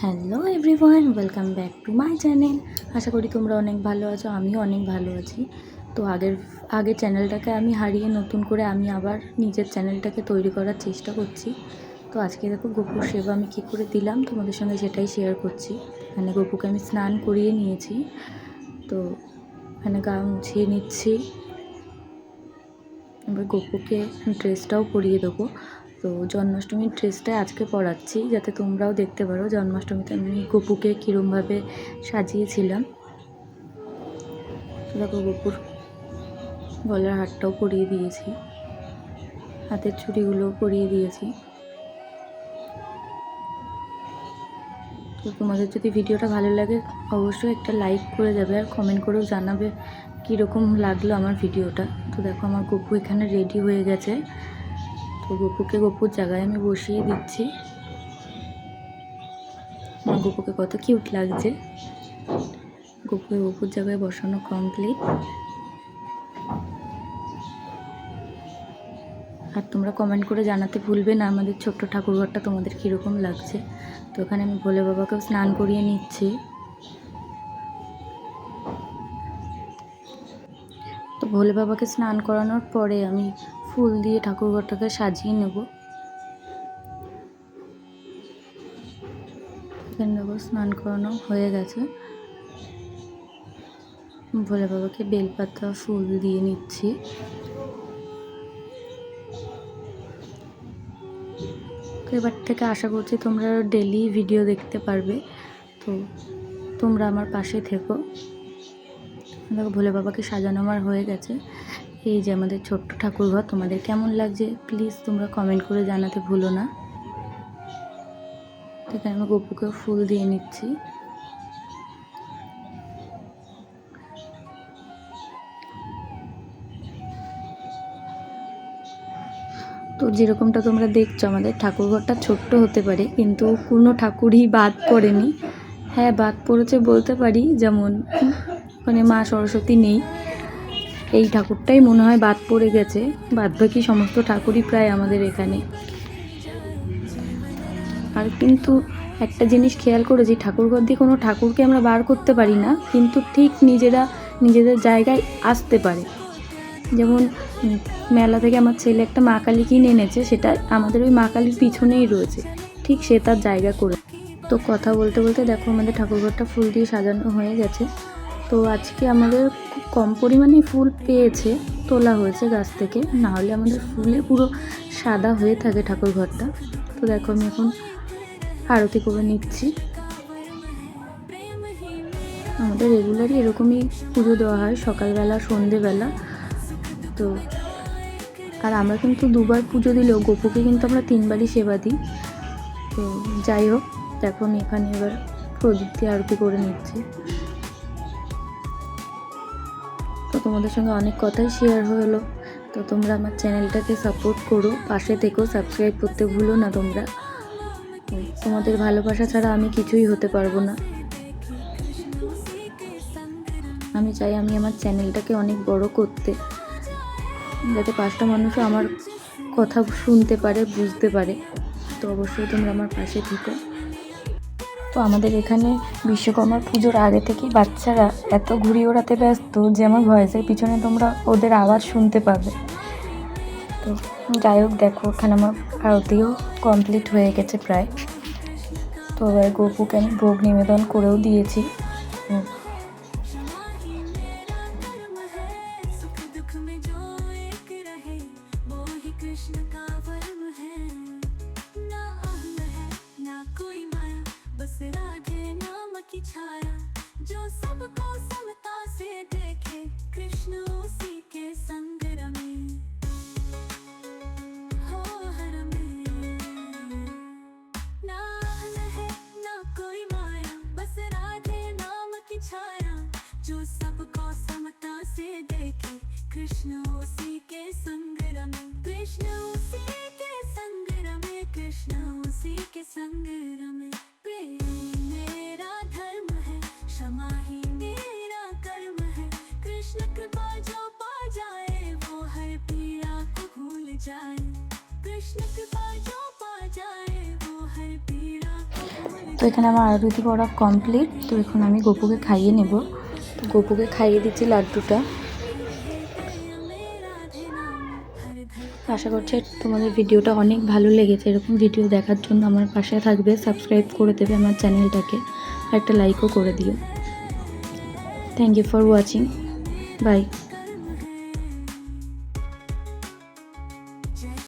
Hello everyone, welcome back to my channel. আশা করি তোমরা অনেক ভালো আছো, আমিও অনেক ভালো আছি। তো আগের চ্যানেলটাকে আমি হারিয়ে নতুন করে আমি আবার নিজের চ্যানেলটাকে তৈরি করার চেষ্টা করছি। তো আজকে দেখো গপুর সেবা আমি কী করে দিলাম তোমাদের সঙ্গে সেটাই শেয়ার করছি। এখানে গপুকে আমি স্নান করিয়ে নিয়েছি, তো এখানে গা মুছিয়ে নিচ্ছি। এবার গপুকে ড্রেসটাও পরিয়ে দেবো। তো জন্মাষ্টমীর ড্রেসটাই আজকে পরাচ্ছি, যাতে তোমরাও দেখতে পারো জন্মাষ্টমীতে আমি গপুকে কীরমভাবে সাজিয়েছিলাম। তো দেখো গপুর গলার হারটাও পরিয়ে দিয়েছি, হাতের চুড়িগুলোও পরিয়ে দিয়েছি। তো তোমাদের যদি ভিডিওটা ভালো লাগে অবশ্যই একটা লাইক করে যাবে, আর কমেন্ট করেও জানাবে কীরকম লাগলো আমার ভিডিওটা। তো দেখো আমার গপু এখানে রেডি হয়ে গেছে। তো গপুকে গপুর জায়গায় আমি বসিয়ে দিচ্ছি। আমার গপুকে কত কিউট লাগছে। গপুকে গপুর জায়গায় বসানো কমপ্লিট। আর তোমরা কমেন্ট করে জানাতে ভুলবে না আমাদের ছোট্ট ঠাকুরঘরটা তোমাদের কীরকম লাগছে। তো এখানে আমি ভোলে বাবাকেও স্নান করিয়ে নিচ্ছি। তো ভোলে বাবাকে স্নান করানোর পরে আমি ফুল দিয়ে ঠাকুরঘরটাকে সাজিয়ে নেব। এখানে দেখো স্নান করানো হয়ে গেছে। ভোলে বাবাকে বেলপাতা ফুল দিয়ে নিচ্ছি। তো এবার থেকে আশা করছি তোমরা ডেলি ভিডিও দেখতে পারবে। তো তোমরা আমার পাশে থেকো। দেখো ভোলে বাবাকে সাজানো আমার হয়ে গেছে। এই যে আমাদের ছোট্ট ঠাকুরঘর, তোমাদের কেমন লাগছে প্লিজ তোমরা কমেন্ট করে জানাতে ভুলো না। এখানে আমি গপুকে ফুল দিয়ে নিচ্ছি। তো যেরকমটা তোমরা দেখছো আমাদের ঠাকুরঘরটা ছোট্ট হতে পারে, কিন্তু কোনো ঠাকুরই বাদ পড়েনি। হ্যাঁ, বাদ পড়েছে বলতে পারি, যেমন ওখানে মা সরস্বতী নেই, এই ঠাকুরটাই মনে হয় বাদ পড়ে গেছে। বাদবাকি সমস্ত ঠাকুরই প্রায় আমাদের এখানে। আর কিন্তু একটা জিনিস খেয়াল করেছি, ঠাকুরঘর দিয়ে কোনো ঠাকুরকে আমরা বার করতে পারি না, কিন্তু ঠিক নিজেদের জায়গায় আসতে পারে। যেমন মেলা থেকে আমার ছেলে একটা মা কালী কিনে এনেছে, সেটা আমাদের ওই মা কালীর পিছনেই রয়েছে, ঠিক সে তার জায়গা করে। তো কথা বলতে বলতে দেখো আমাদের ঠাকুরঘরটা ফুল দিয়ে সাজানো হয়ে গেছে। তো আজকে আমাদের খুব কম পরিমাণে ফুল পেয়েছে, তোলা হয়েছে গাছ থেকে, নাহলে আমাদের ফুলে পুরো সাদা হয়ে থাকে ঠাকুরঘরটা। তো দেখো আমি এখন আরতি করে নিচ্ছি। আমাদের রেগুলারই এরকমই পুজো দেওয়া হয়, সকালবেলা সন্ধেবেলা। তো আর আমরা কিন্তু দুবার পুজো দিলেও গপুকে কিন্তু আমরা 3বারই সেবা দিই। তো যাই হোক, দেখো আমি এখানে এবার প্রদীপ দিয়ে আরতি করে নিচ্ছি। তো তোমাদের সঙ্গে অনেক কথাই শেয়ার হলো। তো তোমরা আমার চ্যানেলটাকে সাপোর্ট করো, পাশে থেকেও সাবস্ক্রাইব করতে ভুলো না তোমরা। তোমাদের ভালোবাসা ছাড়া আমি কিছুই হতে পারবো না। আমি চাই আমি আমার চ্যানেলটাকে অনেক বড় করতে, যাতে 5টা মানুষও আমার কথা শুনতে পারে, বুঝতে পারে। তো অবশ্যই তোমরা আমার পাশে থেকো। তো আমাদের এখানে বিশ্বকর্মার পুজোর আগে থেকেই বাচ্চারা এত ঘুড়ি ওড়াতে ব্যস্ত যে আমার ভয়েসের পিছনে তোমরা ওদের আওয়াজ শুনতে পাবে। তো যাই হোক, দেখো এখানে আমার আরতিও কমপ্লিট হয়ে গেছে প্রায়। তো এবার গপুকে আমি ভোগ নিবেদন করেও দিয়েছি। जो सबको समता से देखे, कृष्ण उसी के संग रमे, हो हर में ना अहल है ना कोई माया, बस राधे नाम की छाया, जो सबको समता से देखे, कृष्ण उसी के संग रमे, कृष्ण उसी के संग रमे, कृष्ण उसी के संग रमे। प्रेम मेरा धर्म है, क्षमा ही मेरा कर्म है, कृष्ण कृपा जो पा जाए वो हर पीड़ा को भूल जाए, कृष्ण कृपा जो पा जाए वो हर पीड़ा को भूल তো এখানে আমার আরতি পড়া কমপ্লিট। তো এখন আমি গপুকে খাইয়ে নেব। তো গপুকে খাইয়ে দিচ্ছি লাড্ডুটা। আশা করছি তোমাদের ভিডিওটা অনেক ভালো লেগেছে। এরকম ভিডিও দেখার জন্য আমার পাশে থাকবে, সাবস্ক্রাইব করে দেবে আমার চ্যানেলটাকে, আর একটা লাইকও করে দিও। Thank you for watching. By.